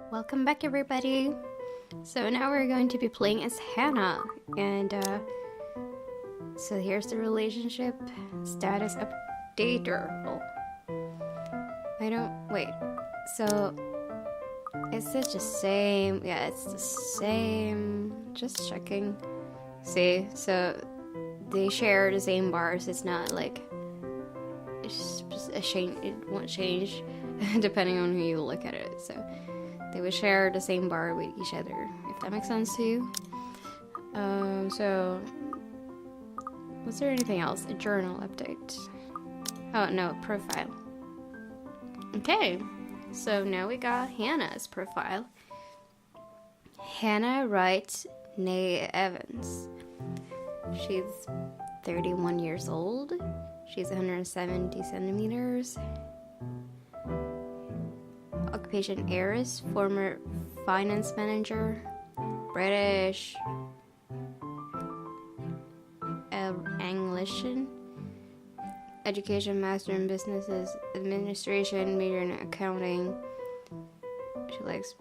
Welcome back, everybody. So now we're going to be playing as Hannah, and so here's the relationship status updater. Oh, I don't wait. So is it the same? Yeah, it's the same. Just checking. See, so they share the same bars. It's not like it's just a change. It won't change depending on who you look at it. So they would share the same bar with each other, if that makes sense to you. So was there anything else? A journal update. Oh no, profile. Okay, so now we got Hannah's profile. Hannah Wright Nay Evans. She's 31 years old. She's 170 centimeters. Occupation heiress, former finance manager, British, Anglican, education, master in businesses administration, major in accounting. She likes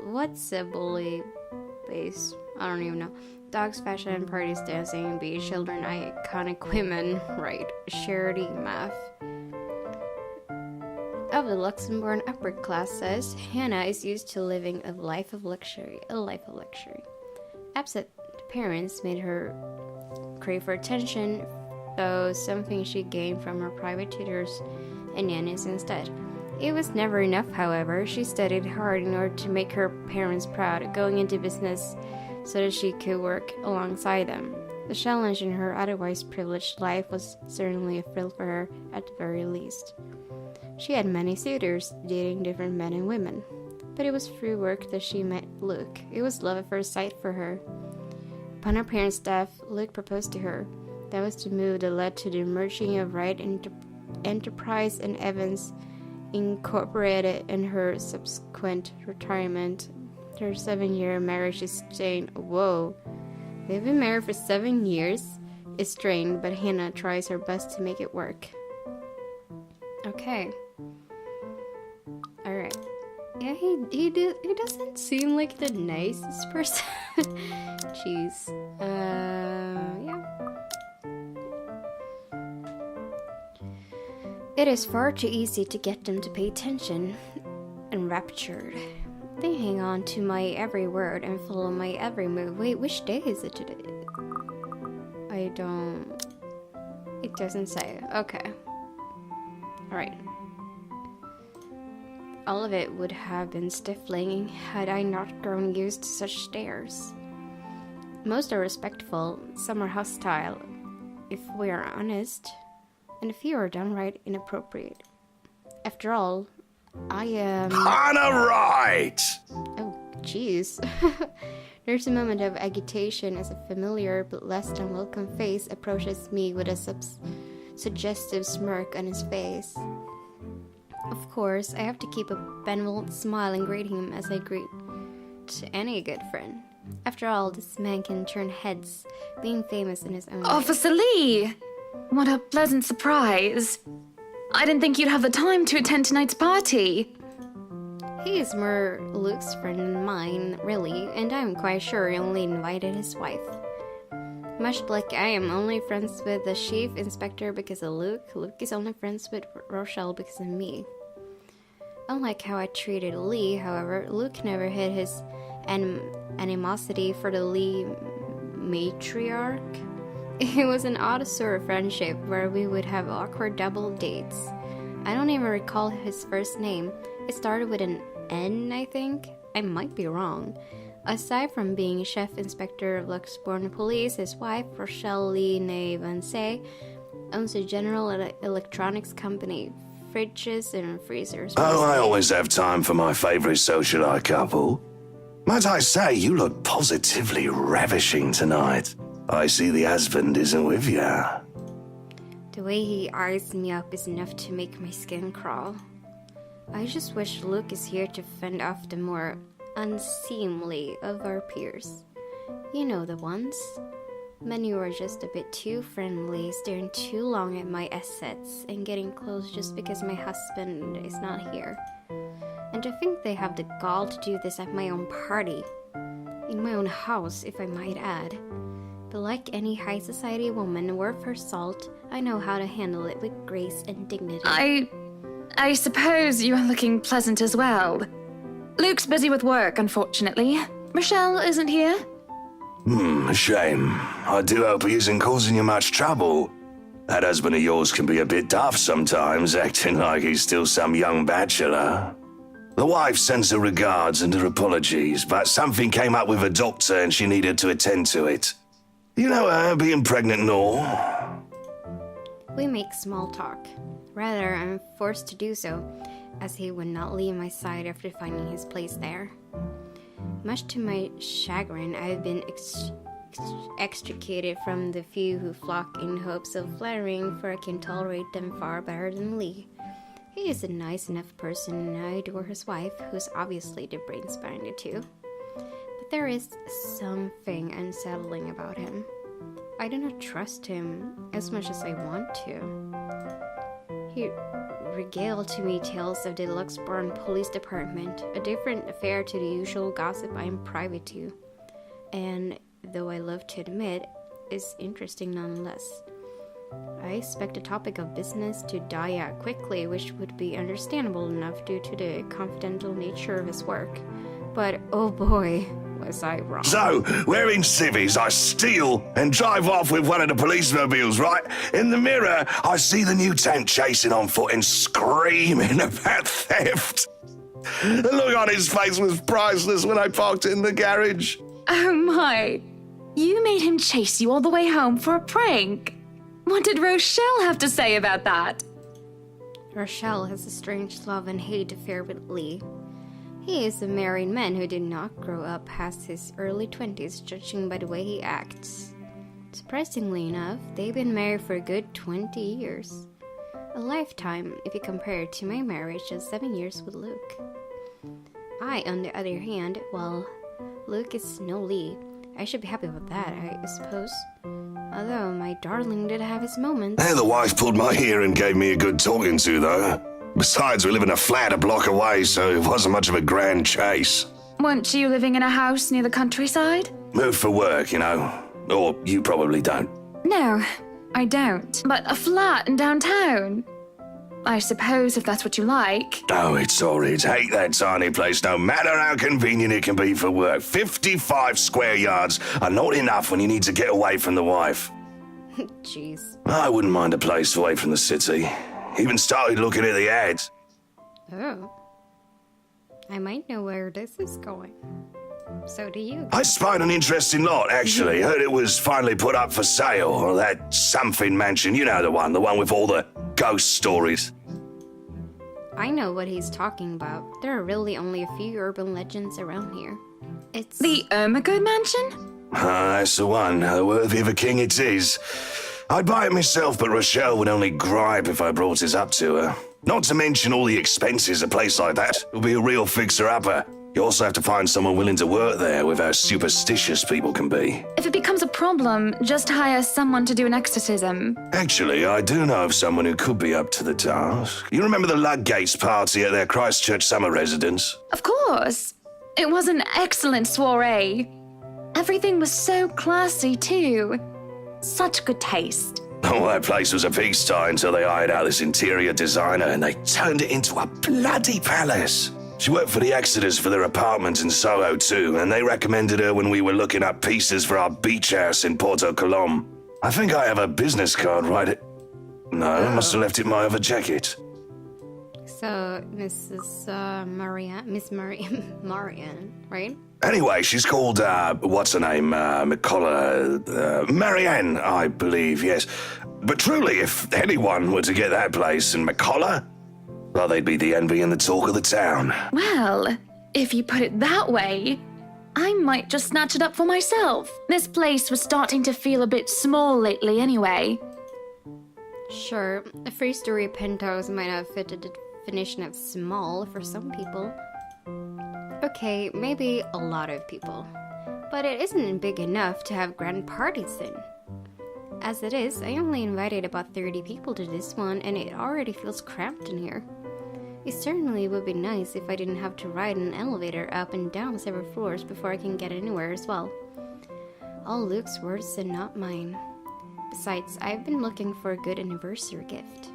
what's a bully base? I don't even know. Dogs, fashion, parties, dancing, be children, iconic women, right? Charity, math. Of the Luxembourg upper classes, Hannah is used to living a life of luxury. Absent parents made her crave for attention, though something she gained from her private tutors and nannies instead. It was never enough, however. She studied hard in order to make her parents proud, going into business so that she could work alongside them. The challenge in her otherwise privileged life was certainly a thrill for her, at the very least. She had many suitors, dating different men and women. But it was through work that she met Luke. It was love at first sight for her. Upon her parents' death, Luke proposed to her. That was the move that led to the merging of Wright Enterprise and Evans Incorporated and her subsequent retirement. Their 7-year marriage is strained. Whoa. They've been married for 7 years. It's strained, but Hannah tries her best to make it work. Okay. Alright. Yeah, he doesn't seem like the nicest person. Jeez. Yeah. It is far too easy to get them to pay attention. Enraptured. They hang on to my every word and follow my every move. Wait, which day is it today? I don't... It doesn't say. Okay. Alright. All of it would have been stifling had I not grown used to such stares. Most are respectful, some are hostile, if we are honest, and a few are downright inappropriate. After all, I am... Hannah Wright! Oh, jeez. There's a moment of agitation as a familiar but less than welcome face approaches me with a suggestive smirk on his face. Of course, I have to keep a benevolent smile and greet him as I greet any good friend. After all, this man can turn heads, being famous in his own way. Officer Lee! What a pleasant surprise. I didn't think you'd have the time to attend tonight's party. He is more Luke's friend than mine, really, and I'm quite sure he only invited his wife. Much like I am only friends with the chief inspector because of Luke, Luke is only friends with Rochelle because of me. Unlike how I treated Lee, however, Luke never hid his animosity for the Lee matriarch. It was an odd sort of friendship where we would have awkward double dates. I don't even recall his first name. It started with an N, I think. I might be wrong. Aside from being chief inspector of Luxembourg Police, his wife, Rochelle Lee Evans, owns a general electronics company, fridges and freezers. Oh, I always have time for my favorite socialite couple. Might I say, you look positively ravishing tonight. I see the husband isn't with ya. The way he eyes me up is enough to make my skin crawl. I just wish Luke is here to fend off the more unseemly of our peers. You know the ones. Many who are just a bit too friendly, staring too long at my assets, and getting close just because my husband is not here. And to think they have the gall to do this at my own party. In my own house, if I might add. But like any high society woman worth her salt, I know how to handle it with grace and dignity. I suppose you are looking pleasant as well. Luke's busy with work, unfortunately. Rochelle isn't here. A shame. I do hope he isn't causing you much trouble. That husband of yours can be a bit daft sometimes, acting like he's still some young bachelor. The wife sends her regards and her apologies, but something came up with a doctor and she needed to attend to it. You know her, being pregnant and all. We make small talk. Rather, I'm forced to do so, as he would not leave my side after finding his place there. Much to my chagrin, I have been extricated from the few who flock in hopes of flattering, for I can tolerate them far better than Lee. He is a nice enough person, and I adore his wife, who's obviously the brains behind it too. But there is something unsettling about him. I do not trust him as much as I want to. He regaled to me tales of the Luxbourne Police Department, a different affair to the usual gossip I am privy to, and, though I love to admit, is interesting nonetheless. I expect the topic of business to die out quickly, which would be understandable enough due to the confidential nature of his work. But oh boy, was I wrong. So, wearing civvies, I steal and drive off with one of the police mobiles, right? In the mirror, I see the new tank chasing on foot and screaming about theft. The look on his face was priceless when I parked it in the garage. Oh my. You made him chase you all the way home for a prank. What did Rochelle have to say about that? Rochelle has a strange love and hate affair with Lee. He is a married man who did not grow up past his early 20s, judging by the way he acts. Surprisingly enough, they've been married for a good 20 years. A lifetime if you compare it to my marriage of 7 years with Luke. I, on the other hand, well, Luke is no Lee. I should be happy with that, I suppose. Although my darling did have his moments. The wife pulled my ear and gave me a good talking to, though. Besides, we live in a flat a block away, so it wasn't much of a grand chase. Weren't you living in a house near the countryside? Moved for work, you know. Or you probably don't. No, I don't. But a flat in downtown. I suppose if that's what you like. Oh, it's horrid. Hate that tiny place, no matter how convenient it can be for work. 55 square yards are not enough when you need to get away from the wife. Jeez. I wouldn't mind a place away from the city. Even started looking at the ads. Oh. I might know where this is going. So do you. I spied an interesting lot, actually. Heard it was finally put up for sale, or that something mansion. You know the one with all the ghost stories. I know what he's talking about. There are really only a few urban legends around here. It's... The Ermagood Mansion? That's the one. Worthy of a king it is. I'd buy it myself, but Rochelle would only gripe if I brought it up to her. Not to mention all the expenses a place like that will be a real fixer-upper. You also have to find someone willing to work there with how superstitious people can be. If it becomes a problem, just hire someone to do an exorcism. Actually, I do know of someone who could be up to the task. You remember the Ludgates party at their Christchurch summer residence? Of course. It was an excellent soiree. Everything was so classy, too. Such good taste. Oh, that place was a pigsty until they hired out this interior designer and they turned it into a bloody palace. She worked for the Exeters for their apartment in Soho too, and they recommended her when we were looking up pieces for our beach house in Porto Colom. I think I have a business card right No, I must have left it in my other jacket. So, Mrs. Miss Marianne, right? Anyway, she's called, what's her name? Marianne, I believe, yes. But truly, if anyone were to get that place in McCollar, well, they'd be the envy and the talk of the town. Well, if you put it that way, I might just snatch it up for myself. This place was starting to feel a bit small lately anyway. Sure, a 3-story penthouse might have fit the definition of small for some people. Okay, maybe a lot of people. But it isn't big enough to have grand parties in. As it is, I only invited about 30 people to this one, and it already feels cramped in here. It certainly would be nice if I didn't have to ride an elevator up and down several floors before I can get anywhere as well. All Luke's words and not mine. Besides, I've been looking for a good anniversary gift.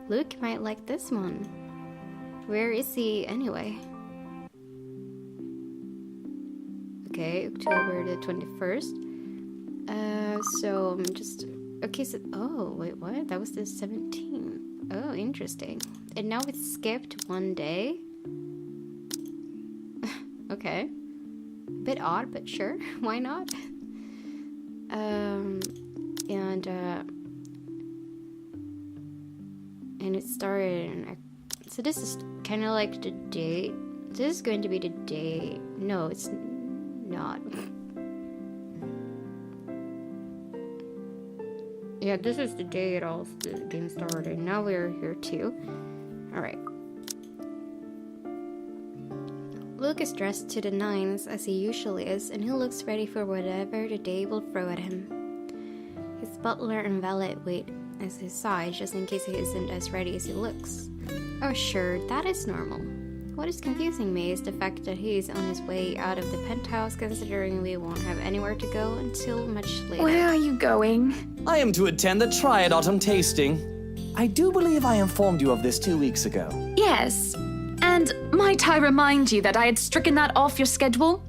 Luke might like this one. Where is he anyway? Okay, October the 21st. So I'm just... Okay, so... Oh, wait, what? That was the 17th. Oh, interesting. And now it's skipped one day? Okay. Bit odd, but sure. Why not? And it started... So this is kind of like the date. This is going to be the day... No, it's not. Yeah, this is the day the game started. Now we're here too. Alright. Luke is dressed to the nines as he usually is, and he looks ready for whatever the day will throw at him. His butler and valet wait at his side just in case he isn't as ready as he looks. Oh sure, that is normal. What is confusing me is the fact that he is on his way out of the penthouse, considering we won't have anywhere to go until much later. Where are you going? I am to attend the Triad Autumn Tasting. I do believe I informed you of this 2 weeks ago. Yes. And might I remind you that I had stricken that off your schedule?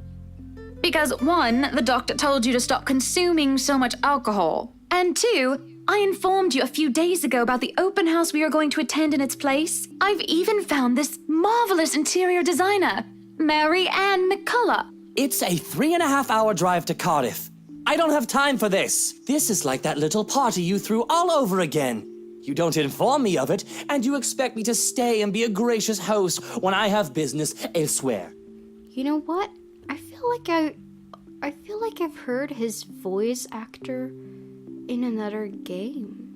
Because 1, the doctor told you to stop consuming so much alcohol. And 2, I informed you a few days ago about the open house we are going to attend in its place. I've even found this marvelous interior designer, Mary Ann McCullough. It's a 3.5-hour drive to Cardiff. I don't have time for this. This is like that little party you threw all over again. You don't inform me of it, and you expect me to stay and be a gracious host when I have business elsewhere. You know what? I feel like I've heard his voice actor in another game.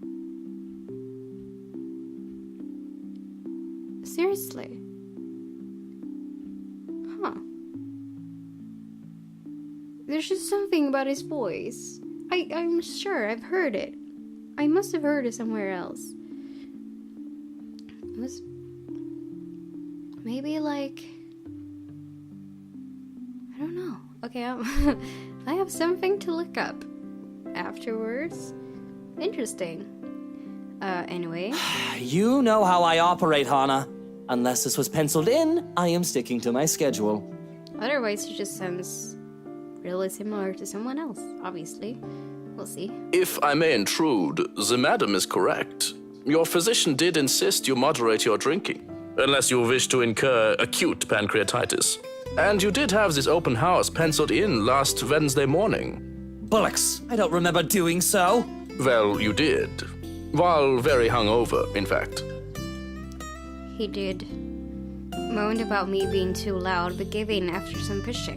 Seriously. Huh. There's just something about his voice. I'm sure I've heard it. I must have heard it somewhere else. It was maybe like, I don't know. Okay, I have something to look up afterwards. Interesting. Anyway. You know how I operate, Hana. Unless this was penciled in, I am sticking to my schedule. Otherwise, he just sounds really similar to someone else, obviously. We'll see. If I may intrude, the madam is correct. Your physician did insist you moderate your drinking, unless you wish to incur acute pancreatitis. And you did have this open house penciled in last Wednesday morning. Bullocks, I don't remember doing so. Well, you did. While very hungover, in fact. He did. Moaned about me being too loud, but gave in after some pushing.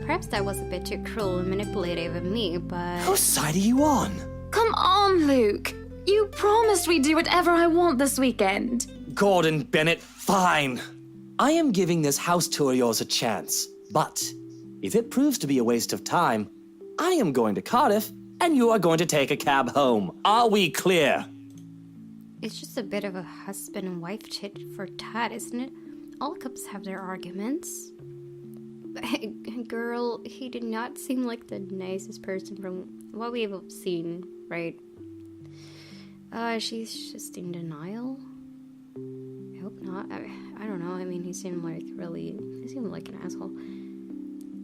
Perhaps that was a bit too cruel and manipulative of me, but... Whose side are you on? Come on, Luke. You promised we'd do whatever I want this weekend. Gordon Bennett, fine. I am giving this house tour of yours a chance. But if it proves to be a waste of time, I am going to Cardiff, and you are going to take a cab home. Are we clear? It's just a bit of a husband and wife tit for tat, isn't it? All couples have their arguments. Girl, he did not seem like the nicest person from what we've seen, right? She's just in denial. I hope not. I don't know. I mean, he seemed like an asshole.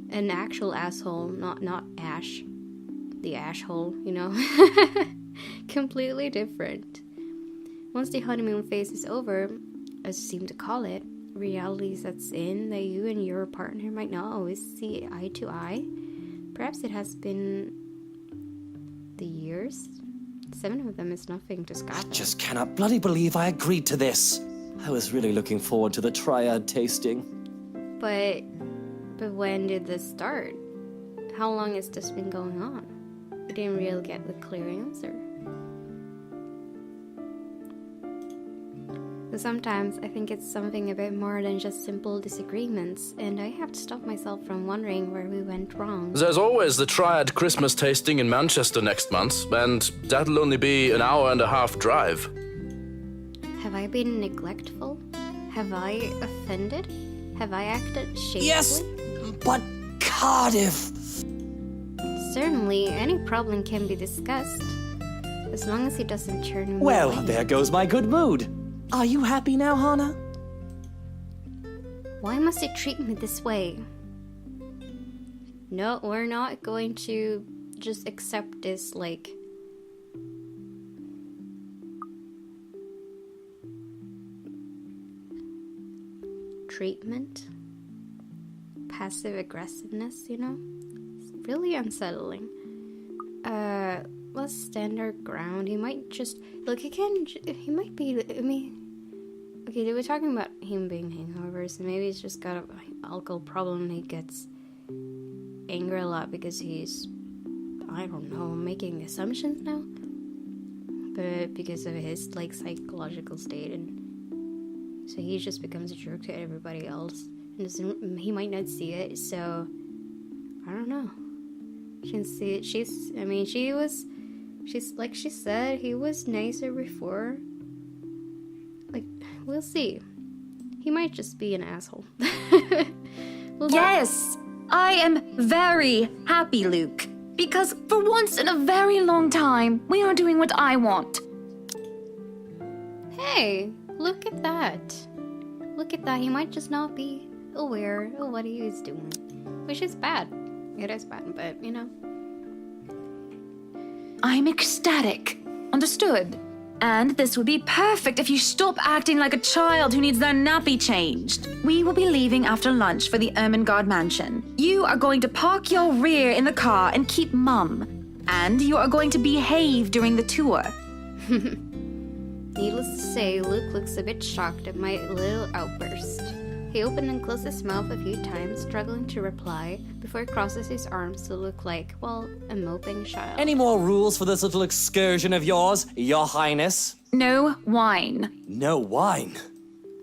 An actual asshole, not Ash. The Ashhole, you know? Completely different. Once the honeymoon phase is over, as you seem to call it, reality sets in that you and your partner might not always see eye to eye. Perhaps it has been the years. 7 of them is nothing to scoff at. Just cannot bloody believe I agreed to this. I was really looking forward to the Triad tasting. But when did this start? How long has this been going on? I didn't really get the clear answer. So sometimes I think it's something a bit more than just simple disagreements, and I have to stop myself from wondering where we went wrong. There's always the Triad Christmas tasting in Manchester next month, and that'll only be an hour and a half drive. Have I been neglectful? Have I offended? Have I acted shamefully? Yes, but Cardiff. Certainly, any problem can be discussed. As long as he doesn't turn me Well, away. there goes my good mood. Are you happy now, Hana? Why must he treat me this way? No, we're not going to just accept this, like... treatment? Passive aggressiveness, you know? It's really unsettling. Let's stand our ground. He might just... Look, he might be... I mean... Okay, they were talking about him being hangovers, and maybe he's just got an alcohol problem and he gets angry a lot because he's... I don't know, making assumptions now? But because of his, like, psychological state, and... So he just becomes a jerk to everybody else. And he might not see it, so... I don't know. She can see it. She's like she said, he was nicer before. Like, we'll see. He might just be an asshole. Yes, I am very happy, Luke. Because for once in a very long time, we are doing what I want. Hey, look at that. Look at that. He might just not be aware of what he is doing. Which is bad. It is bad, but, you know. I'm ecstatic. Understood. And this would be perfect if you stop acting like a child who needs their nappy changed. We will be leaving after lunch for the Ermengarde mansion. You are going to park your rear in the car and keep mum. And you are going to behave during the tour. Needless to say, Luke looks a bit shocked at my little outburst. He opened and closed his mouth a few times, struggling to reply, before he crosses his arms to look like, well, a moping child. Any more rules for this little excursion of yours, Your Highness? No wine. No wine.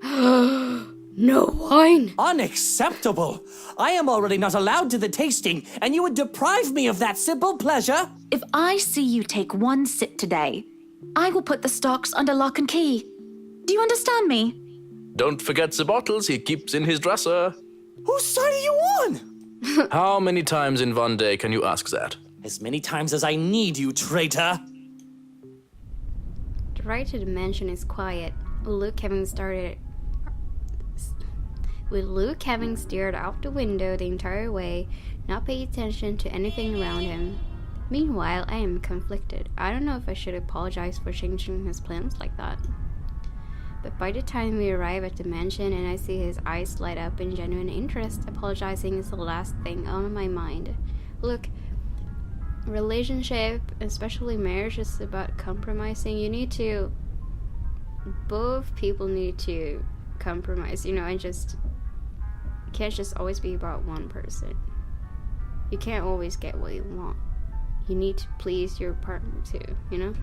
No wine! Unacceptable! I am already not allowed to the tasting, and you would deprive me of that simple pleasure? If I see you take one sip today, I will put the stocks under lock and key. Do you understand me? Don't forget the bottles he keeps in his dresser. Whose side are you on? How many times in one day can you ask that? As many times as I need you, traitor. The ride to the mansion is quiet, with Luke having stared out the window the entire way, not paying attention to anything around him. Meanwhile, I am conflicted. I don't know if I should apologize for changing his plans like that. But by the time we arrive at the mansion and I see his eyes light up in genuine interest, apologizing is the last thing on my mind. Look, relationship, especially marriage, is about compromising. Both people need to compromise, you know, and it can't just always be about one person. You can't always get what you want. You need to please your partner too, you know?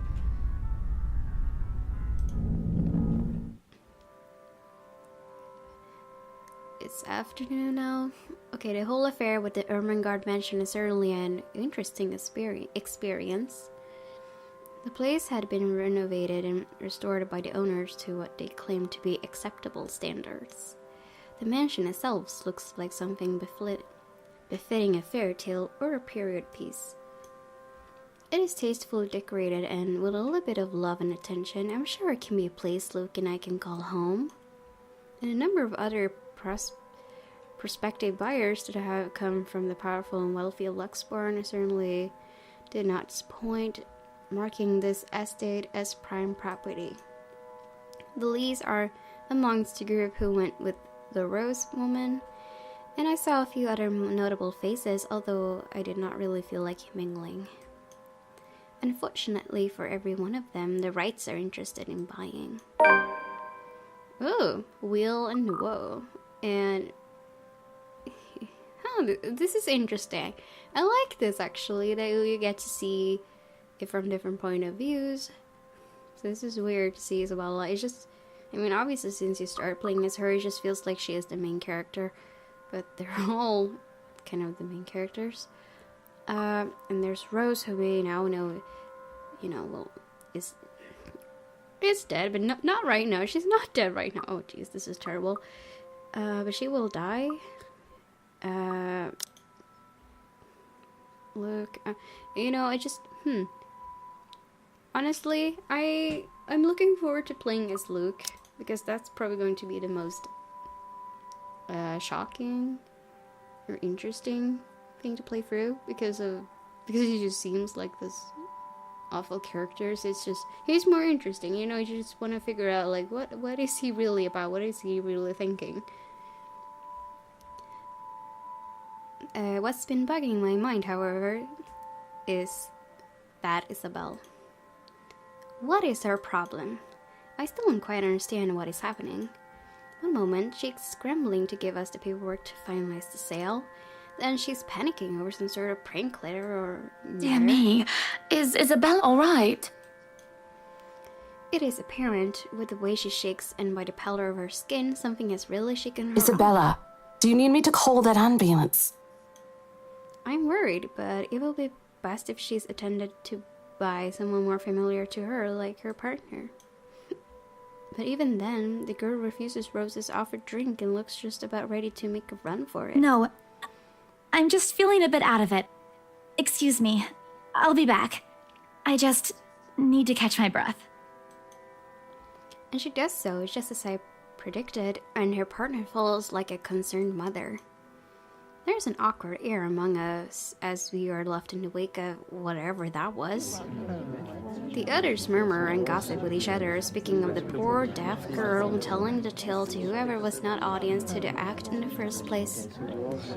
It's afternoon now. Okay, the whole affair with the Ermengarde mansion is certainly an interesting experience. The place had been renovated and restored by the owners to what they claimed to be acceptable standards. The mansion itself looks like something befitting a fairy tale or a period piece. It is tastefully decorated, and with a little bit of love and attention, I'm sure it can be a place Luke and I can call home. And a number of other prospective buyers that have come from the powerful and wealthy Luxborn certainly did not disappoint, marking this estate as prime property. The Lees are amongst the group who went with the Rose woman, and I saw a few other notable faces, although I did not really feel like mingling. Unfortunately for every one of them, the Wrights are interested in buying. Oh, Will and Woe. And this is interesting. I like this actually, that you get to see it from different point of views. So this is weird to see Isabella. It's just, I mean, obviously since you start playing as her, it just feels like she is the main character. But they're all kind of the main characters. And there's Rose, who we now know, is is dead, but not right now. She's not dead right now. Oh, jeez, this is terrible. But she will die. Look, I just, Honestly, I'm looking forward to playing as Luke, because that's probably going to be the most shocking or interesting thing to play through, because he just seems like this awful character. So it's just, he's more interesting, you just want to figure out, like, what is he really about, what is he really thinking. What's been bugging my mind, however, is that Isabel. What is her problem? I still don't quite understand what is happening. One moment, she's scrambling to give us the paperwork to finalize the sale. Then she's panicking over some sort of prank letter or... Dear me, is Isabel alright? It is apparent, with the way she shakes and by the pallor of her skin, something has really shaken her. Isabella, do you need me to call that ambulance? I'm worried, but it will be best if she's attended to by someone more familiar to her, like her partner. But even then, the girl refuses Rose's offered drink and looks just about ready to make a run for it. No, I'm just feeling a bit out of it. Excuse me, I'll be back. I just need to catch my breath. And she does so, just as I predicted, and her partner follows like a concerned mother. There's an awkward air among us as we are left in the wake of whatever that was. The others murmur and gossip with each other, speaking of the poor deaf girl and telling the tale to whoever was not audience to the act in the first place.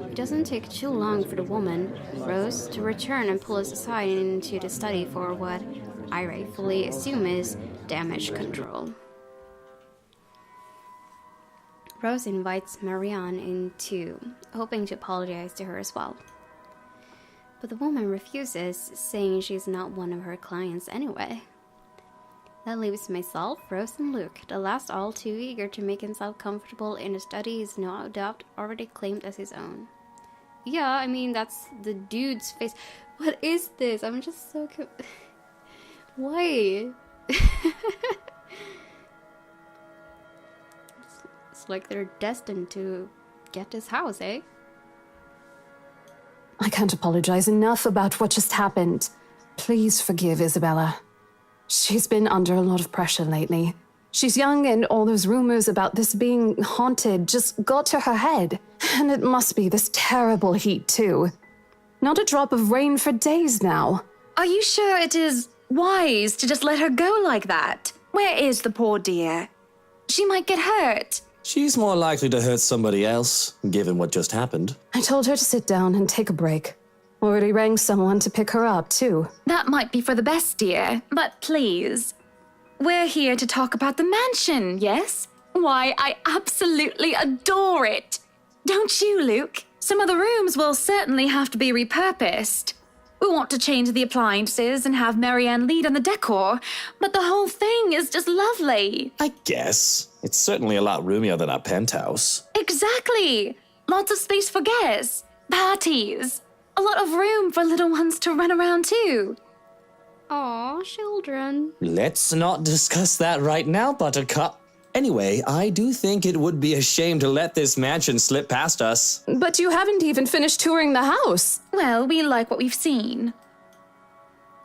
It doesn't take too long for the woman, Rose, to return and pull us aside into the study for what I rightfully assume is damage control. Rose invites Marianne in too, hoping to apologize to her as well. But the woman refuses, saying she's not one of her clients anyway. That leaves myself, Rose, and Luke, the last all too eager to make himself comfortable in a study he's no doubt already claimed as his own. Yeah, I mean, that's the dude's face. What is this? I'm just so Why? It's like they're destined to get this house, eh? I can't apologize enough about what just happened. Please forgive Isabella. She's been under a lot of pressure lately. She's young and all those rumors about this being haunted just got to her head. And it must be this terrible heat too. Not a drop of rain for days now. Are you sure it is wise to just let her go like that? Where is the poor dear? She might get hurt. She's more likely to hurt somebody else, given what just happened. I told her to sit down and take a break. Already rang someone to pick her up, too. That might be for the best, dear, but please. We're here to talk about the mansion, yes? Why, I absolutely adore it. Don't you, Luke? Some of the rooms will certainly have to be repurposed. We want to change the appliances and have Marianne lead on the decor, but the whole thing is just lovely. I guess. It's certainly a lot roomier than our penthouse. Exactly. Lots of space for guests, parties, a lot of room for little ones to run around too. Aw, children. Let's not discuss that right now, Buttercup. Anyway, I do think it would be a shame to let this mansion slip past us. But you haven't even finished touring the house. Well, we like what we've seen.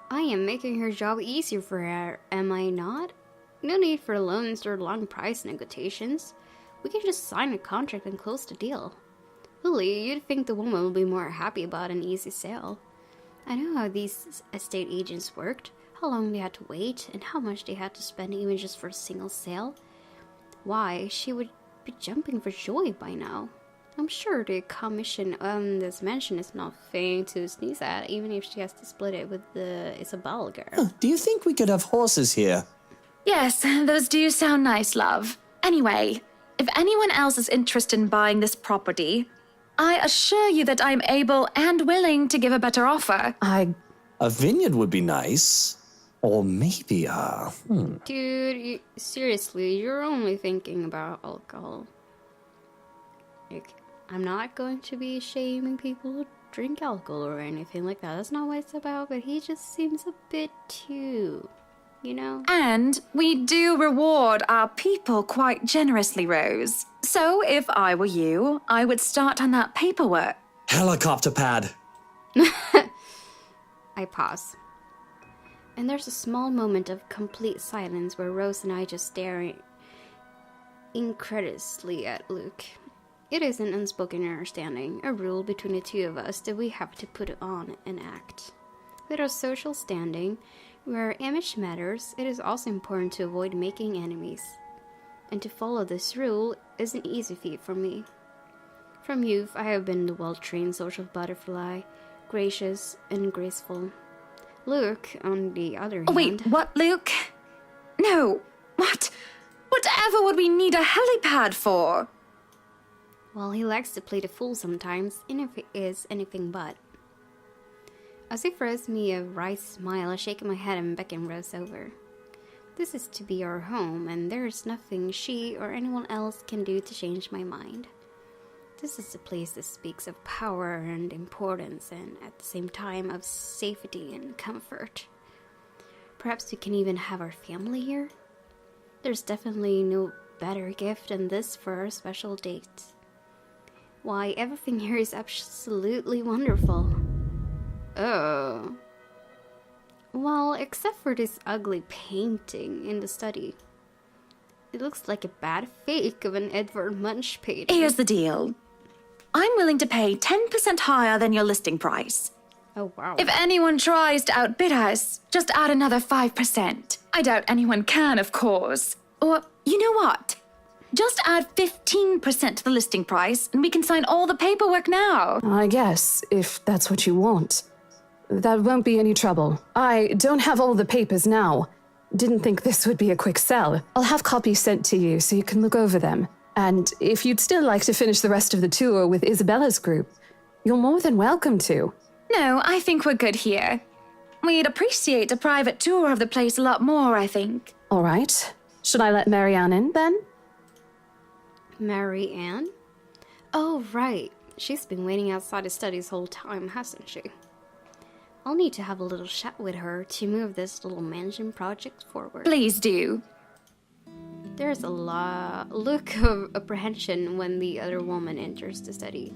I am making her job easier for her, am I not? No need for loans or long price negotiations. We can just sign a contract and close the deal. Really, you'd think the woman will be more happy about an easy sale. I know how these estate agents worked, how long they had to wait, and how much they had to spend even just for a single sale. Why, she would be jumping for joy by now. I'm sure the commission on this mansion is nothing to sneeze at, even if she has to split it with the Isabel girl. Do you think we could have horses here? Yes, those do sound nice, love. Anyway, if anyone else is interested in buying this property, I assure you that I'm able and willing to give a better offer. A vineyard would be nice. Or maybe, Dude, seriously, you're only thinking about alcohol. Like, I'm not going to be shaming people who drink alcohol or anything like that. That's not what it's about, but he just seems a bit too you know? And we do reward our people quite generously, Rose. So if I were you, I would start on that paperwork. Helicopter pad. I pause. And there's a small moment of complete silence where Rose and I just stare incredulously at Luke. It is an unspoken understanding, a rule between the two of us that we have to put on an act. With our social standing, where image matters, it is also important to avoid making enemies. And to follow this rule is an easy feat for me. From youth, I have been the well-trained social butterfly, gracious and graceful. Luke, on the other hand... Wait, what, Luke? No, what? Whatever would we need a helipad for? Well, he likes to play the fool sometimes, and if it is anything but. As he throws me a wry smile, I shake my head and beckon Rose over. This is to be our home, and there is nothing she or anyone else can do to change my mind. This is a place that speaks of power and importance, and at the same time of safety and comfort. Perhaps we can even have our family here? There's definitely no better gift than this for our special date. Why, everything here is absolutely wonderful. Oh. Well, except for this ugly painting in the study. It looks like a bad fake of an Edvard Munch painting. Here's the deal. I'm willing to pay 10% higher than your listing price. Oh, wow. If anyone tries to outbid us, just add another 5%. I doubt anyone can, of course. Or, you know what? Just add 15% to the listing price, and we can sign all the paperwork now. I guess, if that's what you want. That won't be any trouble. I don't have all the papers now. Didn't think this would be a quick sell. I'll have copies sent to you so you can look over them. And if you'd still like to finish the rest of the tour with Isabella's group, you're more than welcome to. No, I think we're good here. We'd appreciate a private tour of the place a lot more, I think. All right. Should I let Marianne in, then? Mary Ann? Oh, right. She's been waiting outside the study this whole time, hasn't she? I'll need to have a little chat with her to move this little mansion project forward. Please do. There's a look of apprehension when the other woman enters the study.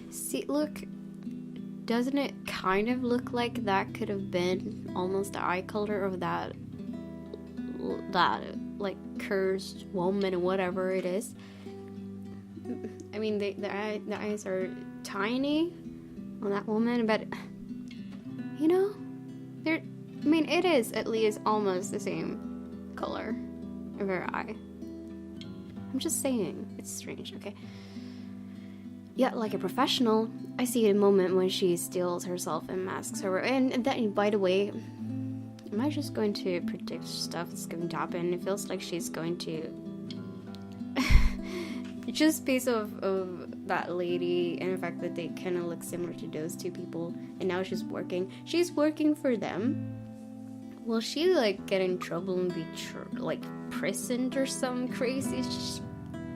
See, look, doesn't it kind of look like that could have been almost the eye color of that like cursed woman or whatever it is? I mean, the eyes are tiny on that woman, but you know, they're. I mean, it is at least almost the same color of her eye. I'm just saying, it's strange, okay? Yet, like a professional, I see a moment when she steals herself and masks her. And that, by the way, am I just going to predict stuff that's going to happen? It feels like she's going to... just based off of that lady and the fact that they kind of look similar to those two people. And now she's working for them. Will she, like, get in trouble and be, like, prisoned or some crazy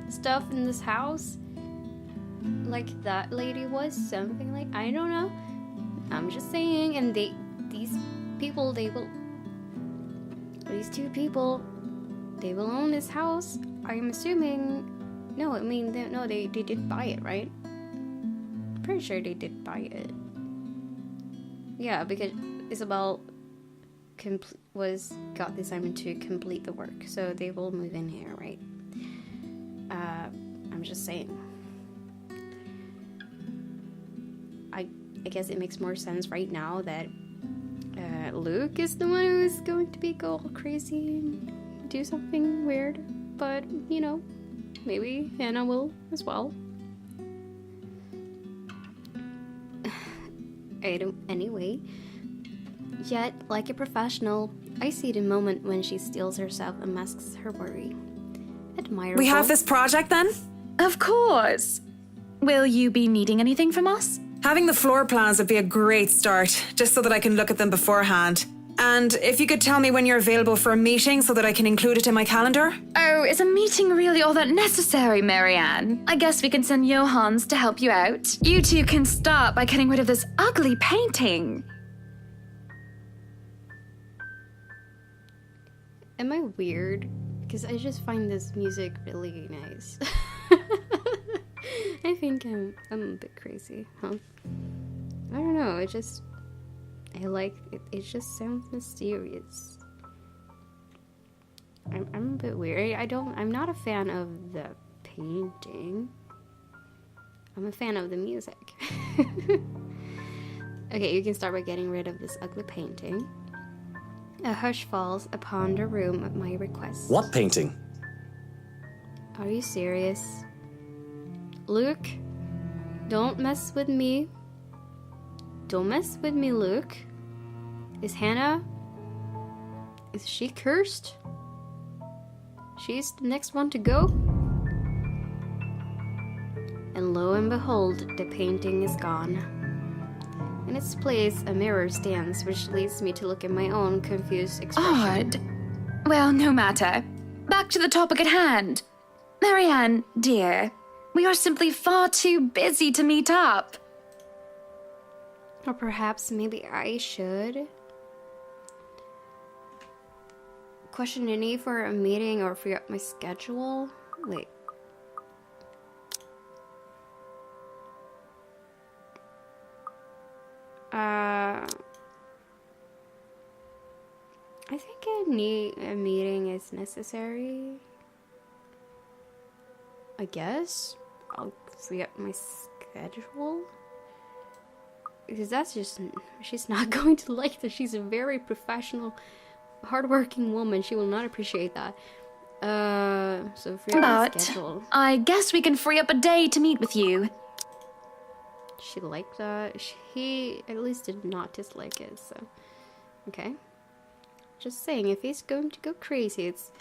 stuff in this house? Like that lady was? Something like... I don't know. I'm just saying. And these two people, they will own this house. I'm assuming... No, I mean, they did buy it, right? I'm pretty sure they did buy it. Yeah, because Isabel... got the assignment to complete the work, so they will move in here, right? I'm just saying. I guess it makes more sense right now that Luke is the one who's going to be all crazy and do something weird, but you know, maybe Hannah will as well. Anyway. Yet, like a professional, I see the moment when she steals herself and masks her worry. Admirable. We have this project then? Of course. Will you be needing anything from us? Having the floor plans would be a great start, just so that I can look at them beforehand. And if you could tell me when you're available for a meeting so that I can include it in my calendar? Oh, is a meeting really all that necessary, Marianne? I guess we can send Johans to help you out. You two can start by getting rid of this ugly painting. Am I weird? Because I just find this music really nice. I think I'm a bit crazy, huh? I don't know, I like it. It just sounds mysterious. I'm a bit weird. I'm not a fan of the painting. I'm a fan of the music. Okay, you can start by getting rid of this ugly painting. A hush falls upon the room at my request. What painting? Are you serious? Luke, don't mess with me. Don't mess with me, Luke. Is she cursed? She's the next one to go? And lo and behold, the painting is gone. In its place, a mirror stands, which leads me to look at my own confused expression. Odd. Well, no matter. Back to the topic at hand. Marianne, dear, we are simply far too busy to meet up. Or perhaps maybe I should. Question the need for a meeting or free up my schedule? Wait. I think a meeting is necessary. I guess I'll free up my schedule. Because that's just, she's not going to like that. She's a very professional, hardworking woman. She will not appreciate that. So free up my schedule. I guess we can free up a day to meet with you. She liked that. He at least did not dislike it, so. Okay. Just saying, if he's going to go crazy, it's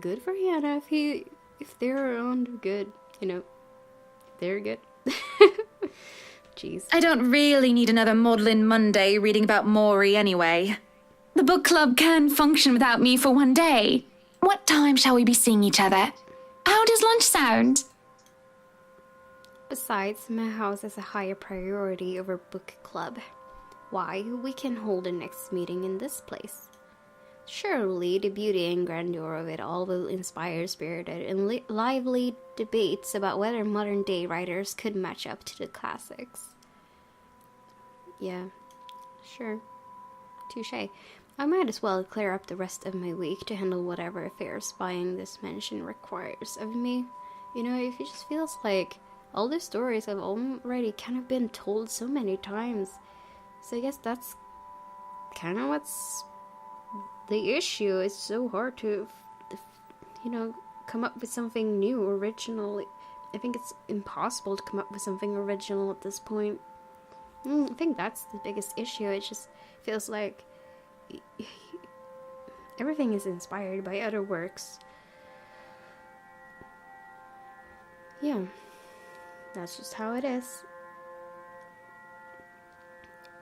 good for Hannah if they're on good, they're good. Jeez. I don't really need another maudlin Monday reading about Maury anyway. The book club can function without me for one day. What time shall we be seeing each other? How does lunch sound? Besides, my house is a higher priority over book club. Why, we can hold the next meeting in this place. Surely the beauty and grandeur of it all will inspire spirited and lively debates about whether modern-day writers could match up to the classics. Yeah, sure. Touché. I might as well clear up the rest of my week to handle whatever affairs buying this mansion requires of me. It just feels like all the stories have already kind of been told so many times. So I guess that's kind of what's the issue. It's so hard to, come up with something new, original. I think it's impossible to come up with something original at this point. I think that's the biggest issue. It just feels like everything is inspired by other works. Yeah, that's just how it is.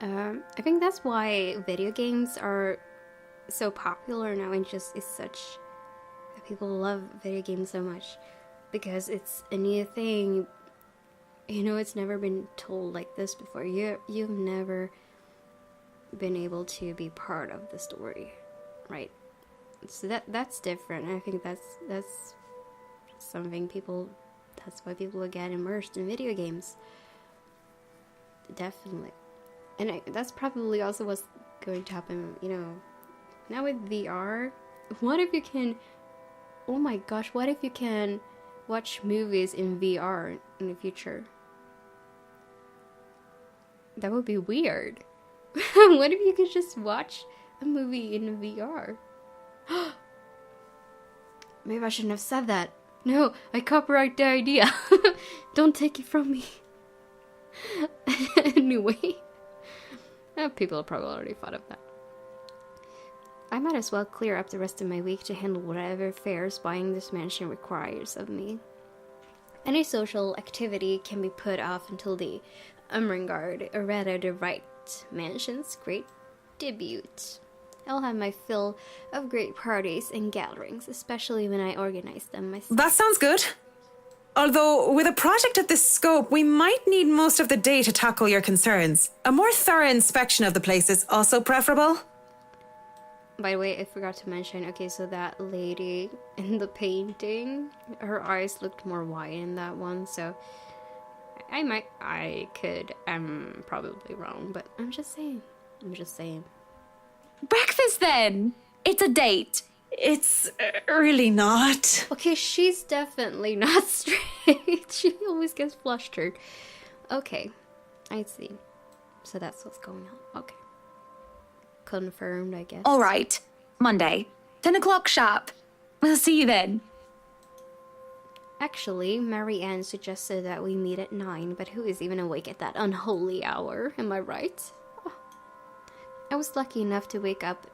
I think that's why video games are so popular now, and just is such, people love video games so much because it's a new thing. It's never been told like this before. You've never been able to be part of the story, right? So that's different. I think that's something that's why people get immersed in video games. Definitely. And that's probably also what's going to happen, now with VR. What if you can, oh my gosh, what if you can watch movies in VR in the future? That would be weird. What if you could just watch a movie in VR? Maybe I shouldn't have said that. No, I copyright the idea. Don't take it from me. Anyway. People have probably already thought of that. I might as well clear up the rest of my week to handle whatever affairs buying this mansion requires of me. Any social activity can be put off until the Umringard, or rather the Wright Mansion's great debut. I'll have my fill of great parties and gatherings, especially when I organize them myself. That sounds good. Although, with a project of this scope, we might need most of the day to tackle your concerns. A more thorough inspection of the place is also preferable. By the way, I forgot to mention, okay, so that lady in the painting, her eyes looked more wide in that one, so I'm probably wrong, but I'm just saying. Breakfast then! It's a date. It's really not. Okay, she's definitely not straight. She always gets flustered. Okay, I see. So that's what's going on. Okay. Confirmed, I guess. All right. Monday. 10 o'clock sharp. We'll see you then. Actually, Mary Ann suggested that we meet at 9, but who is even awake at that unholy hour? Am I right? Oh. I was lucky enough to wake up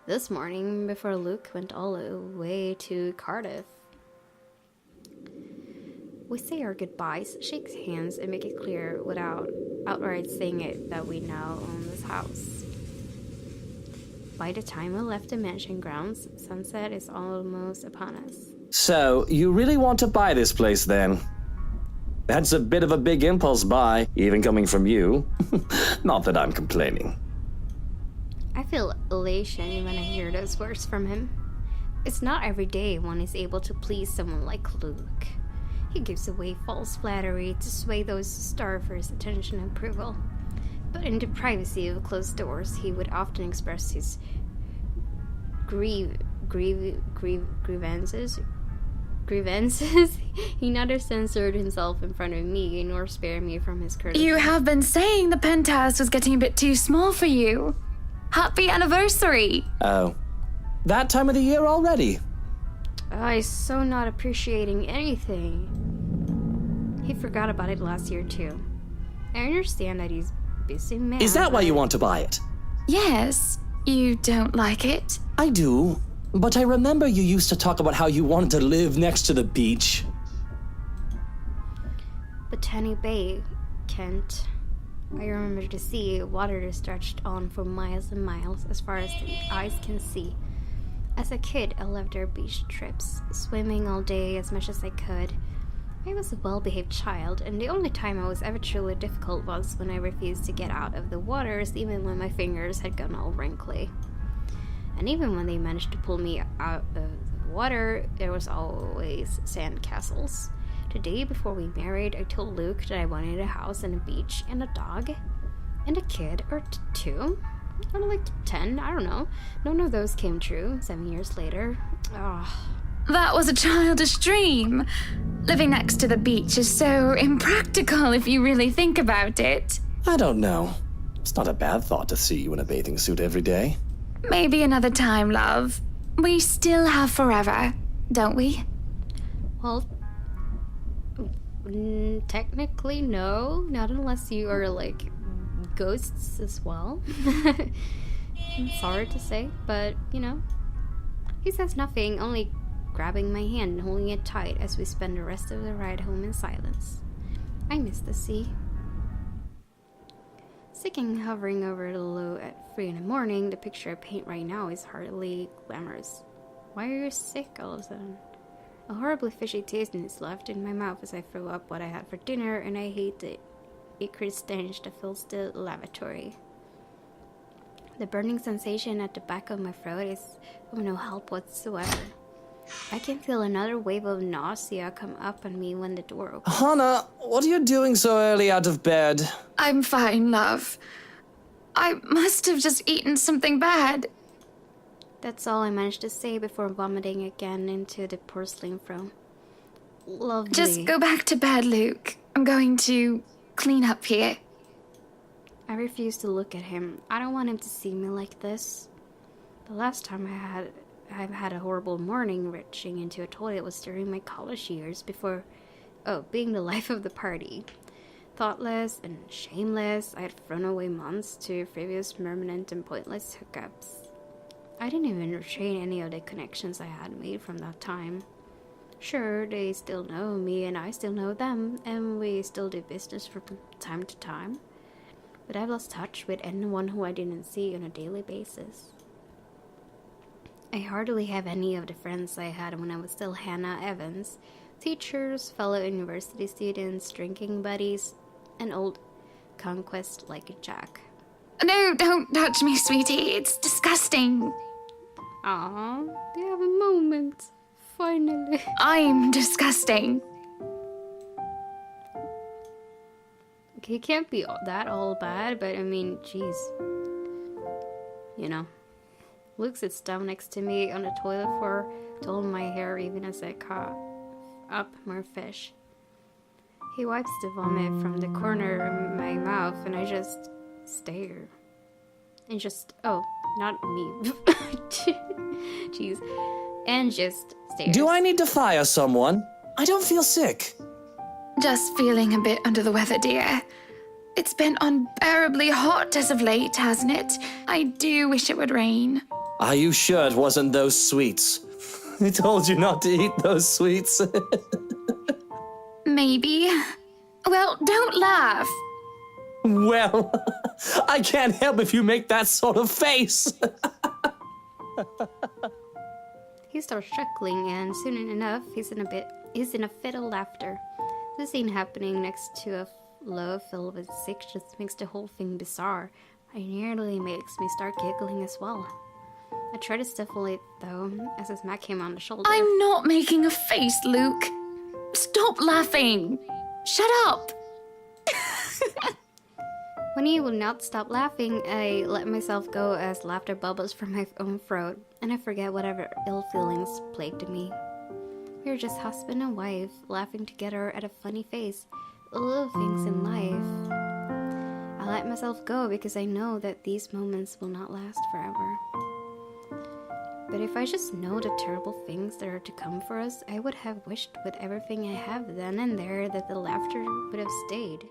this morning before Luke went all the way to Cardiff. We say our goodbyes, shake hands, and make it clear without outright saying it that we now own this house. By the time we left the mansion grounds, sunset is almost upon us. So, you really want to buy this place then? That's a bit of a big impulse buy, even coming from you. Not that I'm complaining. I feel elation when I hear those words from him. It's not every day one is able to please someone like Luke. He gives away false flattery to sway those who starve for his attention and approval. But in the privacy of closed doors, he would often express his grievances. He neither censored himself in front of me nor spared me from his courtesy. You have been saying the penthouse was getting a bit too small for you. Happy anniversary! Oh. That time of the year already? He's so not appreciating anything. He forgot about it last year too. I understand that he's a busy man. Is that why you want to buy it? Yes. You don't like it? I do. But I remember you used to talk about how you wanted to live next to the beach. Botany Bay, Kent. I remember the sea, water stretched on for miles and miles, as far as the eyes can see. As a kid, I loved our beach trips, swimming all day as much as I could. I was a well-behaved child, and the only time I was ever truly difficult was when I refused to get out of the waters, even when my fingers had gone all wrinkly. And even when they managed to pull me out of the water, there was always sand castles. The day before we married, I told Luke that I wanted a house and a beach and a dog and a kid or two. Or like 10, I don't know. None of those came true 7 years later. That was a childish dream. Living next to the beach is so impractical if you really think about it. I don't know. It's not a bad thought to see you in a bathing suit every day. Maybe another time, love. We still have forever, don't we? Well, technically no. Not unless you are like ghosts as well. I'm sorry to say, but you know. He says nothing, only grabbing my hand and holding it tight as we spend the rest of the ride home in silence. I miss the sea. Sick and hovering over the low at 3 in the morning, the picture I paint right now is hardly glamorous. Why are you sick all of a sudden? A horribly fishy taste is left in my mouth as I throw up what I had for dinner, and I hate the acrid stench that fills the lavatory. The burning sensation at the back of my throat is of no help whatsoever. I can feel another wave of nausea come up on me when the door opens. Hannah, what are you doing so early out of bed? I'm fine, love. I must have just eaten something bad. That's all I managed to say before vomiting again into the porcelain throne. Lovely. Just go back to bed, Luke. I'm going to clean up here. I refuse to look at him. I don't want him to see me like this. The last time I've had a horrible morning reaching into a toilet was during my college years before, being the life of the party. Thoughtless and shameless, I had thrown away months to frivolous, permanent, and pointless hookups. I didn't even retain any of the connections I had made from that time. Sure, they still know me and I still know them, and we still do business from time to time. But I've lost touch with anyone who I didn't see on a daily basis. I hardly have any of the friends I had when I was still Hannah Evans. Teachers, fellow university students, drinking buddies, and old conquest like Jack. No, don't touch me, sweetie. It's disgusting. Aw, they have a moment. Finally. I'm disgusting. Okay, it can't be that all bad, but I mean, jeez. You know. Luke sits down next to me on the toilet for to hold my hair even as I cough up more fish. He wipes the vomit from the corner of my mouth and I just stare. And just, oh, not me. Jeez. And just stares. Do I need to fire someone? I don't feel sick. Just feeling a bit under the weather, dear. It's been unbearably hot as of late, hasn't it? I do wish it would rain. Are you sure it wasn't those sweets? I told you not to eat those sweets. Maybe. Well, don't laugh. Well, I can't help if you make that sort of face. He starts chuckling, and soon enough, he's in a fit of laughter. The scene happening next to a low filled with sick just makes the whole thing bizarre. It nearly makes me start giggling as well. I try to stifle it though, as I smack him on the shoulder. I'm not making a face, Luke. Stop laughing. Shut up. When he will not stop laughing, I let myself go as laughter bubbles from my own throat, and I forget whatever ill feelings plagued me. We are just husband and wife, laughing together at a funny face, the little things in life. I let myself go because I know that these moments will not last forever. But if I just know the terrible things that are to come for us, I would have wished with everything I have then and there that the laughter would have stayed.